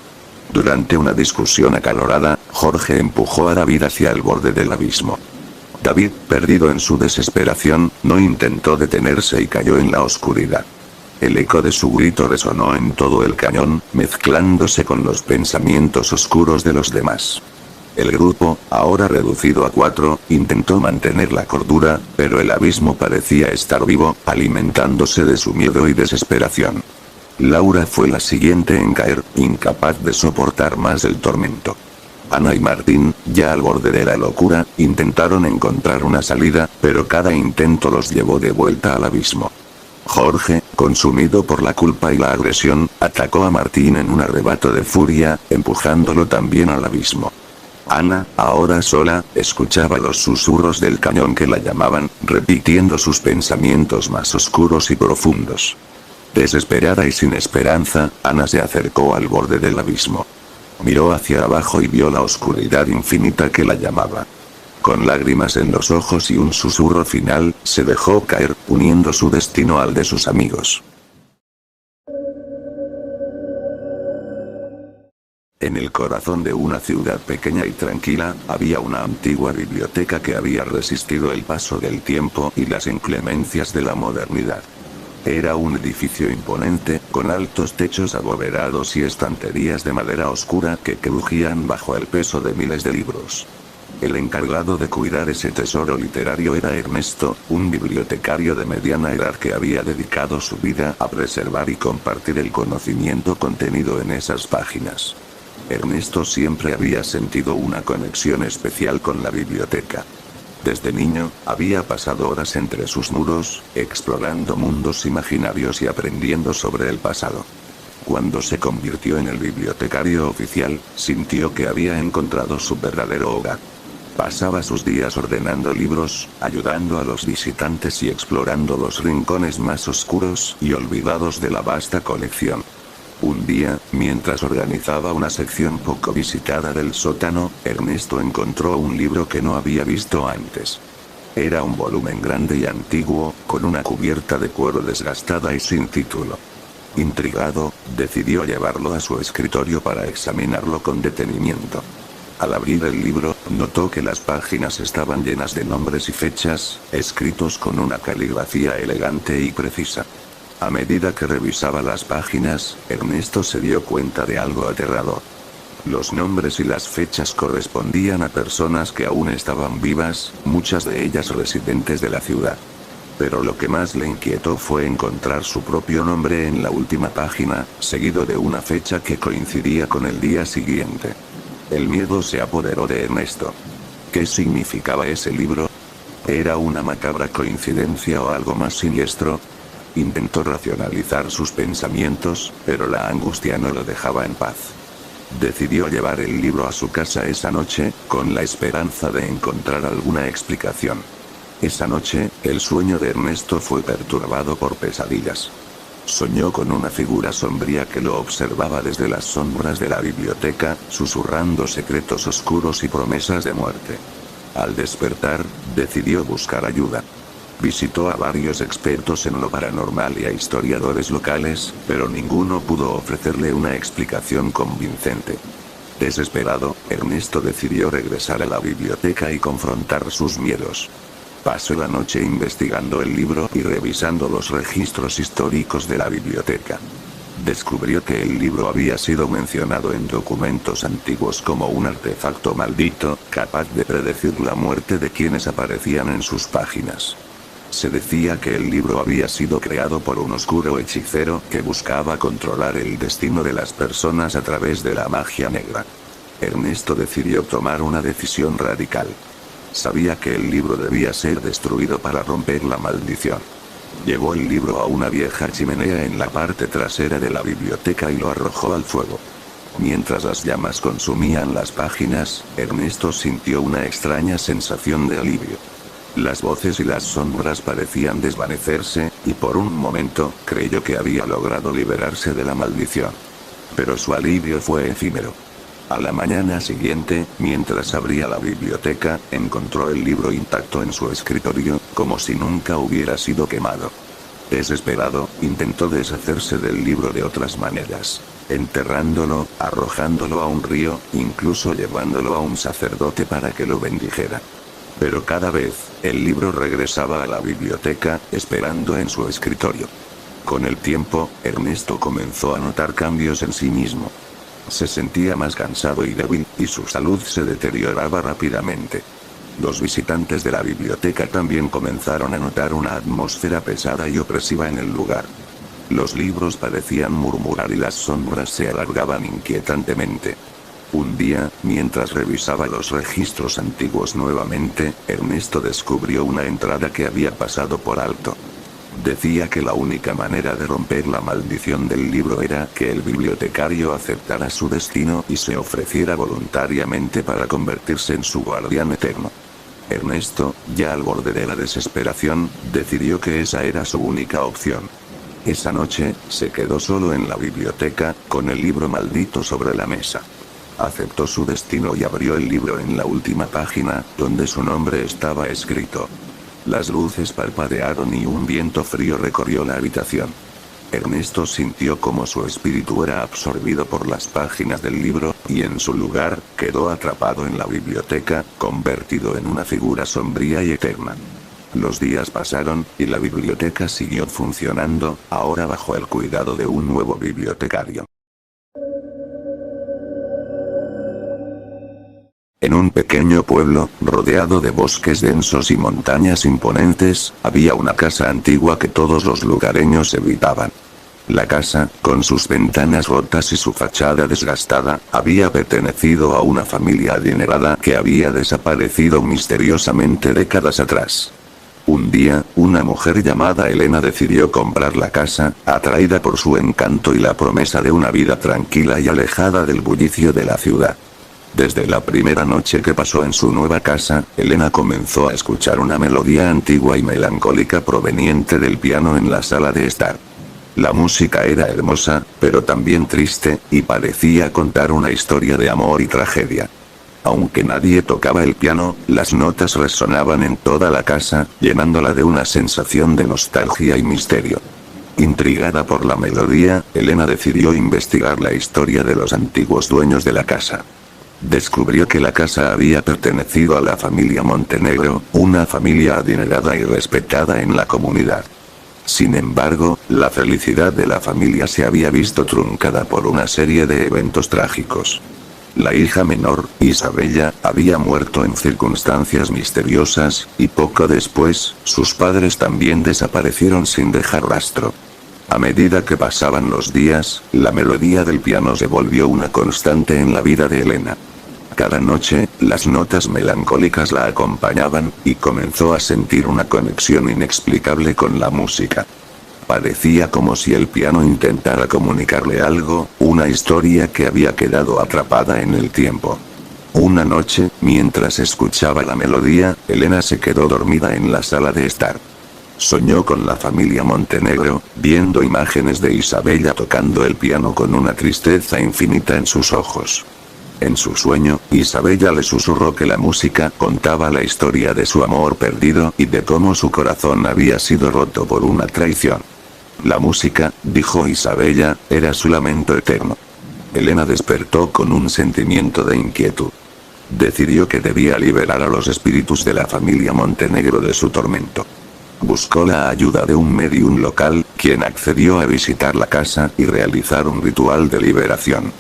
Durante una discusión acalorada, Jorge empujó a David hacia el borde del abismo. David, perdido en su desesperación, no intentó detenerse y cayó en la oscuridad. El eco de su grito resonó en todo el cañón, mezclándose con los pensamientos oscuros de los demás. El grupo, ahora reducido a 4, intentó mantener la cordura, pero el abismo parecía estar vivo, alimentándose de su miedo y desesperación. Laura fue la siguiente en caer, incapaz de soportar más el tormento. Ana y Martín, ya al borde de la locura, intentaron encontrar una salida, pero cada intento los llevó de vuelta al abismo. Jorge, consumido por la culpa y la agresión, atacó a Martín en un arrebato de furia, empujándolo también al abismo. Ana, ahora sola, escuchaba los susurros del cañón que la llamaban, repitiendo sus pensamientos más oscuros y profundos. Desesperada y sin esperanza, Ana se acercó al borde del abismo. Miró hacia abajo y vio la oscuridad infinita que la llamaba. Con lágrimas en los ojos y un susurro final, se dejó caer, uniendo su destino al de sus amigos. En el corazón de una ciudad pequeña y tranquila, había una antigua biblioteca que había resistido el paso del tiempo y las inclemencias de la modernidad. Era un edificio imponente, con altos techos abovedados y estanterías de madera oscura que crujían bajo el peso de miles de libros. El encargado de cuidar ese tesoro literario era Ernesto, un bibliotecario de mediana edad que había dedicado su vida a preservar y compartir el conocimiento contenido en esas páginas. Ernesto siempre había sentido una conexión especial con la biblioteca. Desde niño, había pasado horas entre sus muros, explorando mundos imaginarios y aprendiendo sobre el pasado. Cuando se convirtió en el bibliotecario oficial, sintió que había encontrado su verdadero hogar. Pasaba sus días ordenando libros, ayudando a los visitantes y explorando los rincones más oscuros y olvidados de la vasta colección. Un día, mientras organizaba una sección poco visitada del sótano, Ernesto encontró un libro que no había visto antes. Era un volumen grande y antiguo, con una cubierta de cuero desgastada y sin título. Intrigado, decidió llevarlo a su escritorio para examinarlo con detenimiento. Al abrir el libro, notó que las páginas estaban llenas de nombres y fechas, escritos con una caligrafía elegante y precisa. A medida que revisaba las páginas, Ernesto se dio cuenta de algo aterrador. Los nombres y las fechas correspondían a personas que aún estaban vivas, muchas de ellas residentes de la ciudad. Pero lo que más le inquietó fue encontrar su propio nombre en la última página, seguido de una fecha que coincidía con el día siguiente. El miedo se apoderó de Ernesto. ¿Qué significaba ese libro? ¿Era una macabra coincidencia o algo más siniestro? Intentó racionalizar sus pensamientos, pero la angustia no lo dejaba en paz. Decidió llevar el libro a su casa esa noche, con la esperanza de encontrar alguna explicación. Esa noche, el sueño de Ernesto fue perturbado por pesadillas. Soñó con una figura sombría que lo observaba desde las sombras de la biblioteca, susurrando secretos oscuros y promesas de muerte. Al despertar, decidió buscar ayuda. Visitó a varios expertos en lo paranormal y a historiadores locales, pero ninguno pudo ofrecerle una explicación convincente. Desesperado, Ernesto decidió regresar a la biblioteca y confrontar sus miedos. Pasó la noche investigando el libro y revisando los registros históricos de la biblioteca. Descubrió que el libro había sido mencionado en documentos antiguos como un artefacto maldito, capaz de predecir la muerte de quienes aparecían en sus páginas. Se decía que el libro había sido creado por un oscuro hechicero que buscaba controlar el destino de las personas a través de la magia negra. Ernesto decidió tomar una decisión radical. Sabía que el libro debía ser destruido para romper la maldición. Llevó el libro a una vieja chimenea en la parte trasera de la biblioteca y lo arrojó al fuego. Mientras las llamas consumían las páginas, Ernesto sintió una extraña sensación de alivio. Las voces y las sombras parecían desvanecerse, y por un momento, creyó que había logrado liberarse de la maldición. Pero su alivio fue efímero. A la mañana siguiente, mientras abría la biblioteca, encontró el libro intacto en su escritorio, como si nunca hubiera sido quemado. Desesperado, intentó deshacerse del libro de otras maneras. Enterrándolo, arrojándolo a un río, incluso llevándolo a un sacerdote para que lo bendijera. Pero cada vez, el libro regresaba a la biblioteca, esperando en su escritorio. Con el tiempo, Ernesto comenzó a notar cambios en sí mismo. Se sentía más cansado y débil, y su salud se deterioraba rápidamente. Los visitantes de la biblioteca también comenzaron a notar una atmósfera pesada y opresiva en el lugar. Los libros parecían murmurar y las sombras se alargaban inquietantemente. Un día, mientras revisaba los registros antiguos nuevamente, Ernesto descubrió una entrada que había pasado por alto. Decía que la única manera de romper la maldición del libro era que el bibliotecario aceptara su destino y se ofreciera voluntariamente para convertirse en su guardián eterno. Ernesto, ya al borde de la desesperación, decidió que esa era su única opción. Esa noche, se quedó solo en la biblioteca, con el libro maldito sobre la mesa. Aceptó su destino y abrió el libro en la última página, donde su nombre estaba escrito. Las luces parpadearon y un viento frío recorrió la habitación. Ernesto sintió como su espíritu era absorbido por las páginas del libro, y en su lugar, quedó atrapado en la biblioteca, convertido en una figura sombría y eterna. Los días pasaron, y la biblioteca siguió funcionando, ahora bajo el cuidado de un nuevo bibliotecario. En un pequeño pueblo, rodeado de bosques densos y montañas imponentes, había una casa antigua que todos los lugareños evitaban. La casa, con sus ventanas rotas y su fachada desgastada, había pertenecido a una familia adinerada que había desaparecido misteriosamente décadas atrás. Un día, una mujer llamada Elena decidió comprar la casa, atraída por su encanto y la promesa de una vida tranquila y alejada del bullicio de la ciudad. Desde la primera noche que pasó en su nueva casa, Elena comenzó a escuchar una melodía antigua y melancólica proveniente del piano en la sala de estar. La música era hermosa, pero también triste, y parecía contar una historia de amor y tragedia. Aunque nadie tocaba el piano, las notas resonaban en toda la casa, llenándola de una sensación de nostalgia y misterio. Intrigada por la melodía, Elena decidió investigar la historia de los antiguos dueños de la casa. Descubrió que la casa había pertenecido a la familia Montenegro, una familia adinerada y respetada en la comunidad. Sin embargo, la felicidad de la familia se había visto truncada por una serie de eventos trágicos. La hija menor, Isabella, había muerto en circunstancias misteriosas, y poco después, sus padres también desaparecieron sin dejar rastro. A medida que pasaban los días, la melodía del piano se volvió una constante en la vida de Elena. Cada noche, las notas melancólicas la acompañaban, y comenzó a sentir una conexión inexplicable con la música. Parecía como si el piano intentara comunicarle algo, una historia que había quedado atrapada en el tiempo. Una noche, mientras escuchaba la melodía, Elena se quedó dormida en la sala de estar. Soñó con la familia Montenegro, viendo imágenes de Isabella tocando el piano con una tristeza infinita en sus ojos. En su sueño, Isabella le susurró que la música contaba la historia de su amor perdido y de cómo su corazón había sido roto por una traición. La música, dijo Isabella, era su lamento eterno. Elena despertó con un sentimiento de inquietud. Decidió que debía liberar a los espíritus de la familia Montenegro de su tormento. Buscó la ayuda de un médium local, quien accedió a visitar la casa y realizar un ritual de liberación.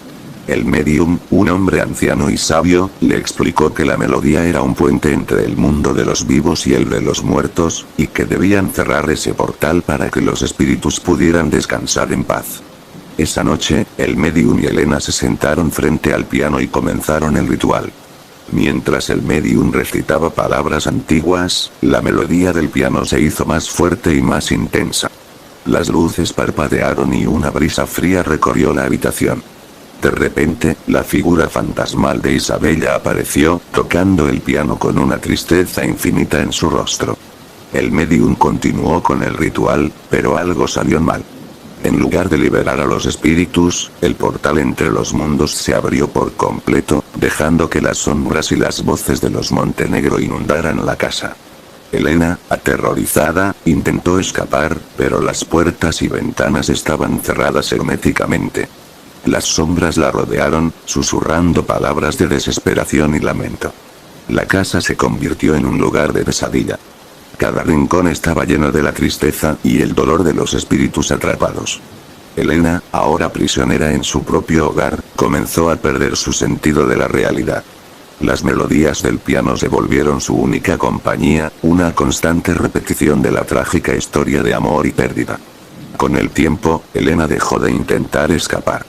El médium, un hombre anciano y sabio, le explicó que la melodía era un puente entre el mundo de los vivos y el de los muertos, y que debían cerrar ese portal para que los espíritus pudieran descansar en paz. Esa noche, el médium y Elena se sentaron frente al piano y comenzaron el ritual. Mientras el médium recitaba palabras antiguas, la melodía del piano se hizo más fuerte y más intensa. Las luces parpadearon y una brisa fría recorrió la habitación. De repente, la figura fantasmal de Isabella apareció, tocando el piano con una tristeza infinita en su rostro. El médium continuó con el ritual, pero algo salió mal. En lugar de liberar a los espíritus, el portal entre los mundos se abrió por completo, dejando que las sombras y las voces de los Montenegro inundaran la casa. Elena, aterrorizada, intentó escapar, pero las puertas y ventanas estaban cerradas herméticamente. Las sombras la rodearon, susurrando palabras de desesperación y lamento. La casa se convirtió en un lugar de pesadilla. Cada rincón estaba lleno de la tristeza y el dolor de los espíritus atrapados. Elena, ahora prisionera en su propio hogar, comenzó a perder su sentido de la realidad. Las melodías del piano se volvieron su única compañía, una constante repetición de la trágica historia de amor y pérdida. Con el tiempo, Elena dejó de intentar escapar.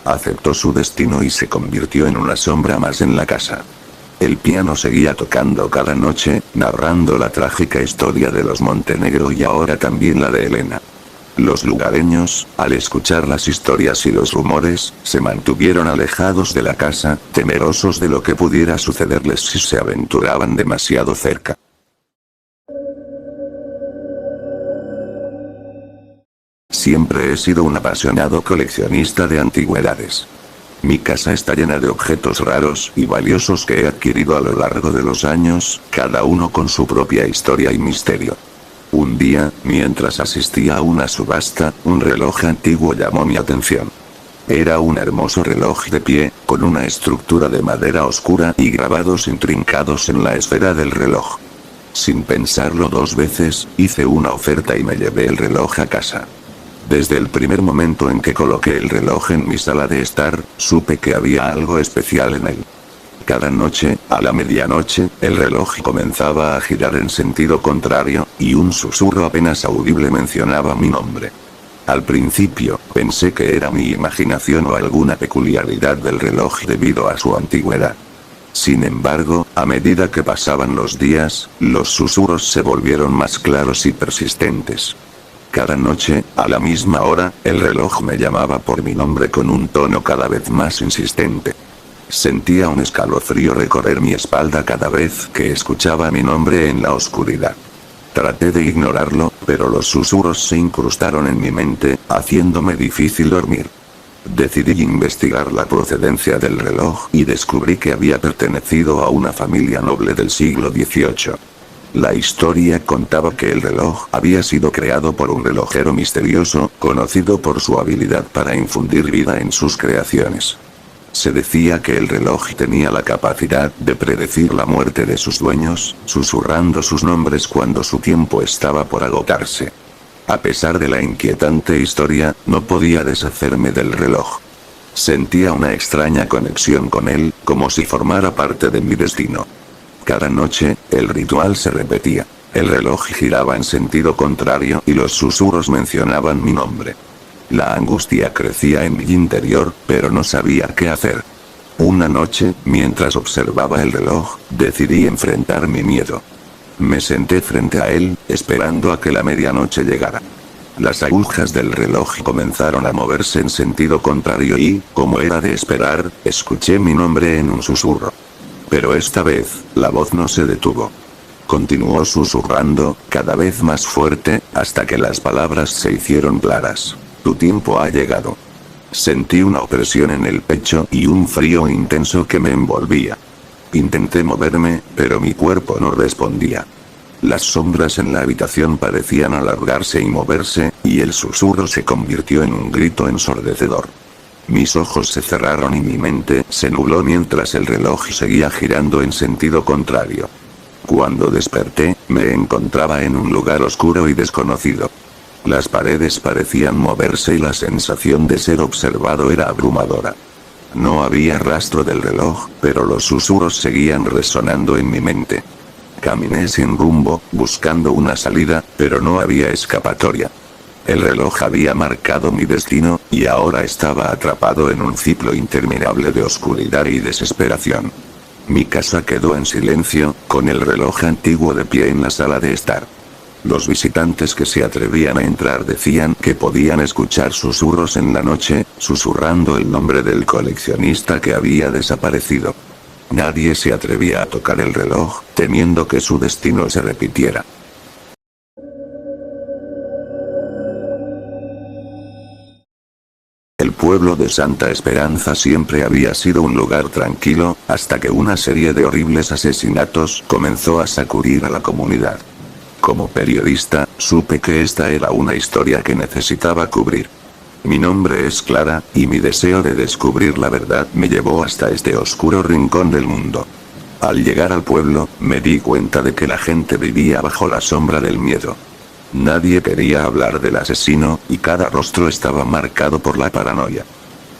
Aceptó su destino y se convirtió en una sombra más en la casa. El piano seguía tocando cada noche, narrando la trágica historia de los Montenegro y ahora también la de Elena. Los lugareños, al escuchar las historias y los rumores, se mantuvieron alejados de la casa, temerosos de lo que pudiera sucederles si se aventuraban demasiado cerca. Siempre he sido un apasionado coleccionista de antigüedades. Mi casa está llena de objetos raros y valiosos que he adquirido a lo largo de los años, cada uno con su propia historia y misterio. Un día, mientras asistía a una subasta, un reloj antiguo llamó mi atención. Era un hermoso reloj de pie, con una estructura de madera oscura y grabados intrincados en la esfera del reloj. Sin pensarlo dos veces, hice una oferta y me llevé el reloj a casa. Desde el primer momento en que coloqué el reloj en mi sala de estar, supe que había algo especial en él. Cada noche, a la medianoche, el reloj comenzaba a girar en sentido contrario, y un susurro apenas audible mencionaba mi nombre. Al principio, pensé que era mi imaginación o alguna peculiaridad del reloj debido a su antigüedad. Sin embargo, a medida que pasaban los días, los susurros se volvieron más claros y persistentes. Cada noche, a la misma hora, el reloj me llamaba por mi nombre con un tono cada vez más insistente. Sentía un escalofrío recorrer mi espalda cada vez que escuchaba mi nombre en la oscuridad. Traté de ignorarlo, pero los susurros se incrustaron en mi mente, haciéndome difícil dormir. Decidí investigar la procedencia del reloj y descubrí que había pertenecido a una familia noble del siglo XVIII. La historia contaba que el reloj había sido creado por un relojero misterioso, conocido por su habilidad para infundir vida en sus creaciones. Se decía que el reloj tenía la capacidad de predecir la muerte de sus dueños, susurrando sus nombres cuando su tiempo estaba por agotarse. A pesar de la inquietante historia, no podía deshacerme del reloj. Sentía una extraña conexión con él, como si formara parte de mi destino. Cada noche, el ritual se repetía. El reloj giraba en sentido contrario y los susurros mencionaban mi nombre. La angustia crecía en mi interior, pero no sabía qué hacer. Una noche, mientras observaba el reloj, decidí enfrentar mi miedo. Me senté frente a él, esperando a que la medianoche llegara. Las agujas del reloj comenzaron a moverse en sentido contrario y, como era de esperar, escuché mi nombre en un susurro. Pero esta vez, la voz no se detuvo. Continuó susurrando, cada vez más fuerte, hasta que las palabras se hicieron claras. Tu tiempo ha llegado. Sentí una opresión en el pecho y un frío intenso que me envolvía. Intenté moverme, pero mi cuerpo no respondía. Las sombras en la habitación parecían alargarse y moverse, y el susurro se convirtió en un grito ensordecedor. Mis ojos se cerraron y mi mente se nubló mientras el reloj seguía girando en sentido contrario. Cuando desperté, me encontraba en un lugar oscuro y desconocido. Las paredes parecían moverse y la sensación de ser observado era abrumadora. No había rastro del reloj, pero los susurros seguían resonando en mi mente. Caminé sin rumbo, buscando una salida, pero no había escapatoria. El reloj había marcado mi destino, y ahora estaba atrapado en un ciclo interminable de oscuridad y desesperación. Mi casa quedó en silencio, con el reloj antiguo de pie en la sala de estar. Los visitantes que se atrevían a entrar decían que podían escuchar susurros en la noche, susurrando el nombre del coleccionista que había desaparecido. Nadie se atrevía a tocar el reloj, temiendo que su destino se repitiera. El pueblo de Santa Esperanza siempre había sido un lugar tranquilo, hasta que una serie de horribles asesinatos comenzó a sacudir a la comunidad. Como periodista, supe que esta era una historia que necesitaba cubrir. Mi nombre es Clara, y mi deseo de descubrir la verdad me llevó hasta este oscuro rincón del mundo. Al llegar al pueblo, me di cuenta de que la gente vivía bajo la sombra del miedo. Nadie quería hablar del asesino, y cada rostro estaba marcado por la paranoia.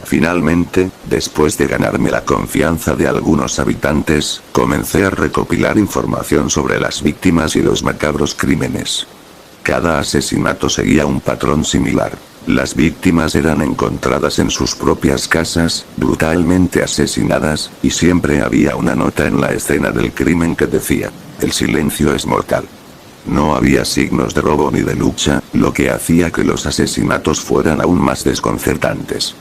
Finalmente, después de ganarme la confianza de algunos habitantes, comencé a recopilar información sobre las víctimas y los macabros crímenes. Cada asesinato seguía un patrón similar. Las víctimas eran encontradas en sus propias casas, brutalmente asesinadas, y siempre había una nota en la escena del crimen que decía, el silencio es mortal. No había signos de robo ni de lucha, lo que hacía que los asesinatos fueran aún más desconcertantes.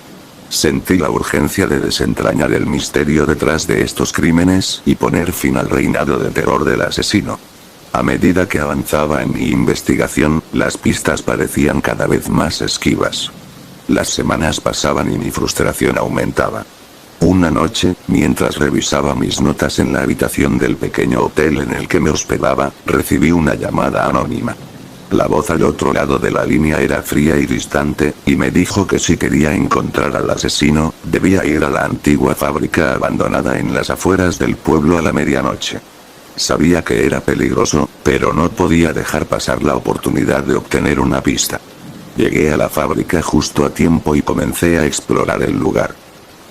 Sentí la urgencia de desentrañar el misterio detrás de estos crímenes y poner fin al reinado de terror del asesino. A medida que avanzaba en mi investigación, las pistas parecían cada vez más esquivas. Las semanas pasaban y mi frustración aumentaba. Una noche, mientras revisaba mis notas en la habitación del pequeño hotel en el que me hospedaba, recibí una llamada anónima. La voz al otro lado de la línea era fría y distante, y me dijo que si quería encontrar al asesino, debía ir a la antigua fábrica abandonada en las afueras del pueblo a la medianoche. Sabía que era peligroso, pero no podía dejar pasar la oportunidad de obtener una pista. Llegué a la fábrica justo a tiempo y comencé a explorar el lugar.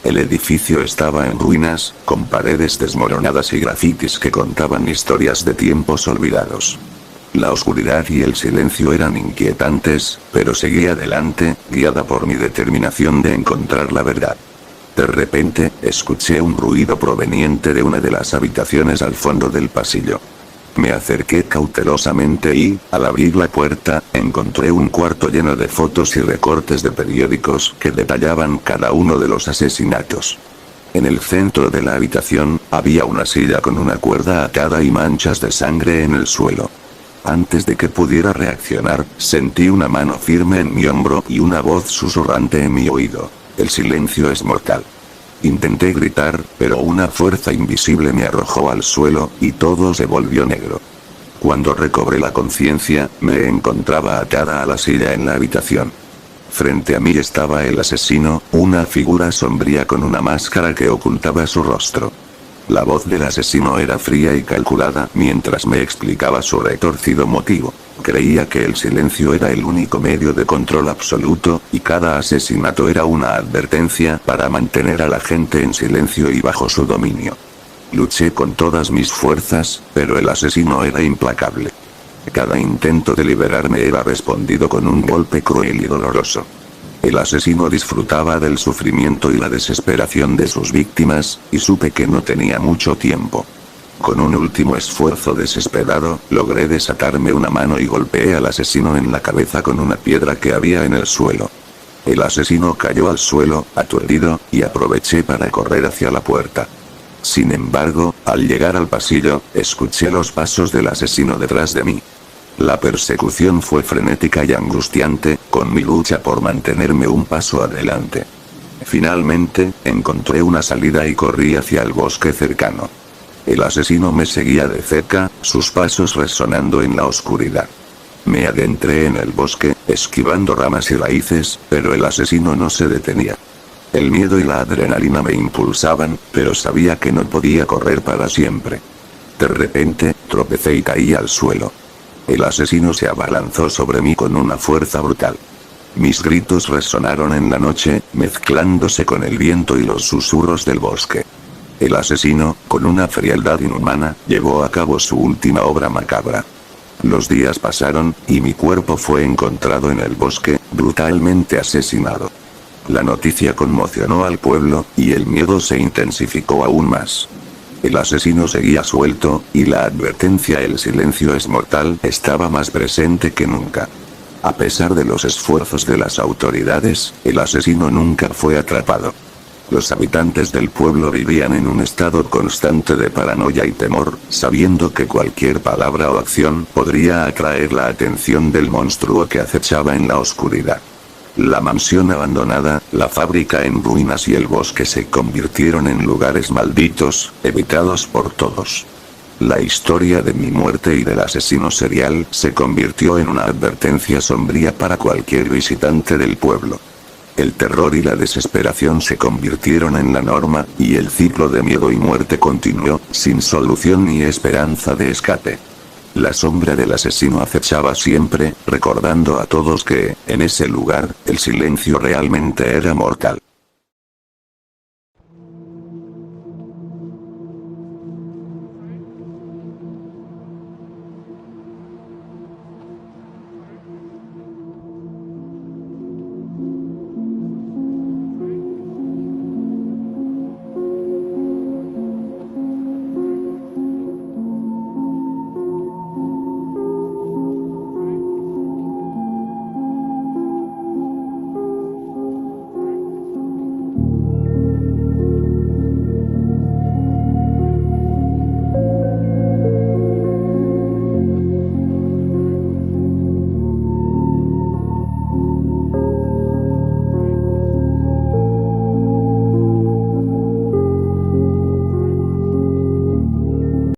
El edificio estaba en ruinas, con paredes desmoronadas y grafitis que contaban historias de tiempos olvidados. La oscuridad y el silencio eran inquietantes, pero seguí adelante, guiada por mi determinación de encontrar la verdad. De repente, escuché un ruido proveniente de una de las habitaciones al fondo del pasillo. Me acerqué cautelosamente y, al abrir la puerta, encontré un cuarto lleno de fotos y recortes de periódicos que detallaban cada uno de los asesinatos. En el centro de la habitación, había una silla con una cuerda atada y manchas de sangre en el suelo. Antes de que pudiera reaccionar, sentí una mano firme en mi hombro y una voz susurrante en mi oído. El silencio es mortal. Intenté gritar, pero una fuerza invisible me arrojó al suelo, y todo se volvió negro. Cuando recobré la conciencia, me encontraba atada a la silla en la habitación. Frente a mí estaba el asesino, una figura sombría con una máscara que ocultaba su rostro. La voz del asesino era fría y calculada mientras me explicaba su retorcido motivo. Creía que el silencio era el único medio de control absoluto, y cada asesinato era una advertencia para mantener a la gente en silencio y bajo su dominio. Luché con todas mis fuerzas, pero el asesino era implacable. Cada intento de liberarme era respondido con un golpe cruel y doloroso. El asesino disfrutaba del sufrimiento y la desesperación de sus víctimas, y supe que no tenía mucho tiempo. Con un último esfuerzo desesperado, logré desatarme una mano y golpeé al asesino en la cabeza con una piedra que había en el suelo. El asesino cayó al suelo, aturdido, y aproveché para correr hacia la puerta. Sin embargo, al llegar al pasillo, escuché los pasos del asesino detrás de mí. La persecución fue frenética y angustiante, con mi lucha por mantenerme un paso adelante. Finalmente, encontré una salida y corrí hacia el bosque cercano. El asesino me seguía de cerca, sus pasos resonando en la oscuridad. Me adentré en el bosque, esquivando ramas y raíces, pero el asesino no se detenía. El miedo y la adrenalina me impulsaban, pero sabía que no podía correr para siempre. De repente, tropecé y caí al suelo. El asesino se abalanzó sobre mí con una fuerza brutal. Mis gritos resonaron en la noche, mezclándose con el viento y los susurros del bosque. El asesino, con una frialdad inhumana, llevó a cabo su última obra macabra. Los días pasaron, y mi cuerpo fue encontrado en el bosque, brutalmente asesinado. La noticia conmocionó al pueblo, y el miedo se intensificó aún más. El asesino seguía suelto, y la advertencia "el silencio es mortal" estaba más presente que nunca. A pesar de los esfuerzos de las autoridades, el asesino nunca fue atrapado. Los habitantes del pueblo vivían en un estado constante de paranoia y temor, sabiendo que cualquier palabra o acción podría atraer la atención del monstruo que acechaba en la oscuridad. La mansión abandonada, la fábrica en ruinas y el bosque se convirtieron en lugares malditos, evitados por todos. La historia de mi muerte y del asesino serial se convirtió en una advertencia sombría para cualquier visitante del pueblo. El terror y la desesperación se convirtieron en la norma, y el ciclo de miedo y muerte continuó, sin solución ni esperanza de escape. La sombra del asesino acechaba siempre, recordando a todos que, en ese lugar, el silencio realmente era mortal.